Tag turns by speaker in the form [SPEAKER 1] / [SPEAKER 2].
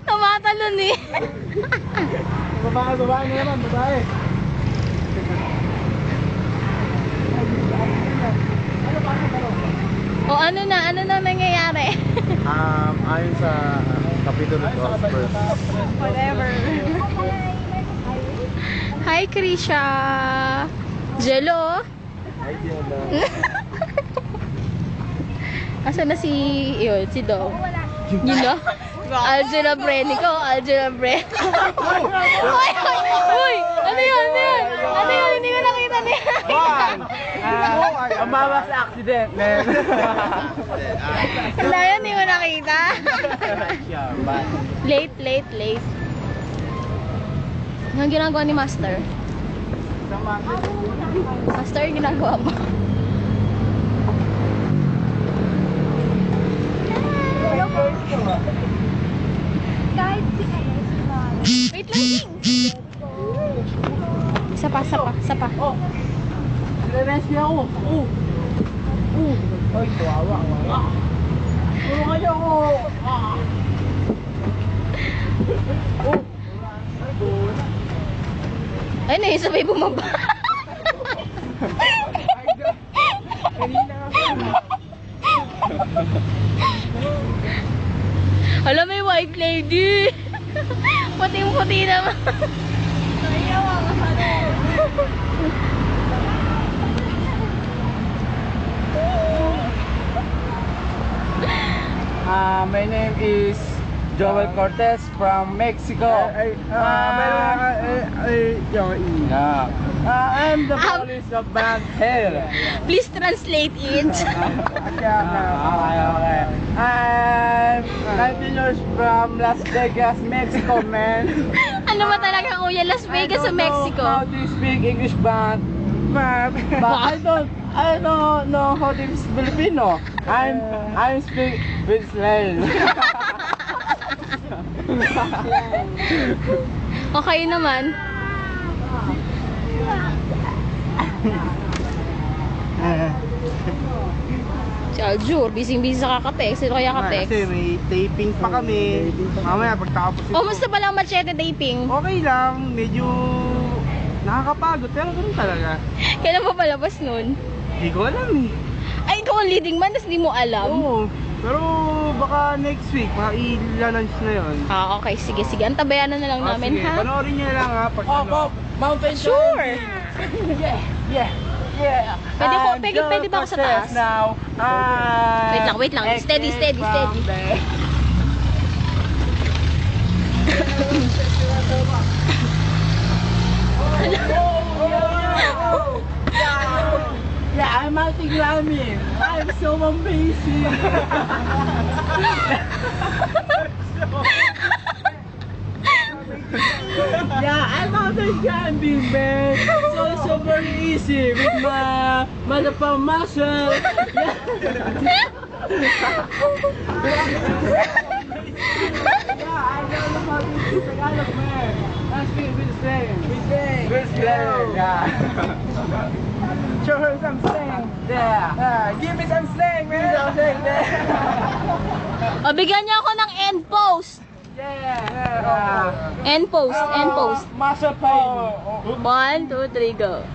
[SPEAKER 1] Tumatalon eh.
[SPEAKER 2] Babae na naman, babae.
[SPEAKER 1] O ano na nangyayari?
[SPEAKER 2] Ayon sa Kapitulo 2, verse.
[SPEAKER 1] Whatever. Hi, Krisha. Jello.
[SPEAKER 2] Ay, Jello.
[SPEAKER 1] Asan na si Dong? Yun na? Algela Bren. Ikaw, Algela Bren. Uy! Uy! Ano yun? Hindi ko nakita niya.
[SPEAKER 2] Umama sa accident, man.
[SPEAKER 1] Wala yun, hindi mo nakita. Late. Anong ginagawa ni Master? Master, yung ginagawa mo. Wait lang, King. Isa pa.
[SPEAKER 2] Oh! Rescue ako! Ay, kawawa. Tulungan niyo ako!
[SPEAKER 1] Ay, sabay bumaba. Hala, may white lady. Puting-puti naman.
[SPEAKER 2] My name is Joel Cortez from Mexico. I'm the police of Band Hill.
[SPEAKER 1] Please translate it.
[SPEAKER 2] Okay. I'm 19 years from Las Vegas, Mexico, man.
[SPEAKER 1] Ano ba talaga kuya? Las Vegas sa Mexico.
[SPEAKER 2] I don't know how to speak English, but I don't know how to speak Filipino. I'm speak with slang.
[SPEAKER 1] Okay naman. Si Aljur, busy sa kakatext. Sino kaya katext?
[SPEAKER 2] Kasi may taping pa kami. Mamaya pagtapos ito.
[SPEAKER 1] Musta pala ang machete taping?
[SPEAKER 2] Okay lang, medyo nakakapagod pero ganun talaga.
[SPEAKER 1] Kailan pa palabas nun?
[SPEAKER 2] Hindi ko alam eh.
[SPEAKER 1] Ay, ikaw ang leading man, tapos di mo alam.
[SPEAKER 2] Oo, pero baka next week, mailalunch na yun.
[SPEAKER 1] Okay. Sige. Antabayanan na lang namin,
[SPEAKER 2] sige.
[SPEAKER 1] ha?
[SPEAKER 2] Panoorin nyo lang ha. Pag mountain
[SPEAKER 1] Sure!
[SPEAKER 2] Yeah.
[SPEAKER 1] Pwede ba ako sa taas?
[SPEAKER 2] Now,
[SPEAKER 1] Wait lang. Steady.
[SPEAKER 2] Yeah, I'm mountain climbing. I'm so amazing. Yeah, I'm mountain climbing, man. So very easy with my motherfucking muscle. Yeah, I don't know how to speak Tagalog, man. Let's speak with slang. With slang. Yeah. Show her some slang. Yeah. Give me some slang, man. Some slang there.
[SPEAKER 1] O, bigyan niyo ako ng end post.
[SPEAKER 2] Yeah.
[SPEAKER 1] End post.
[SPEAKER 2] Muscle pain.
[SPEAKER 1] 1, 2, 3, go.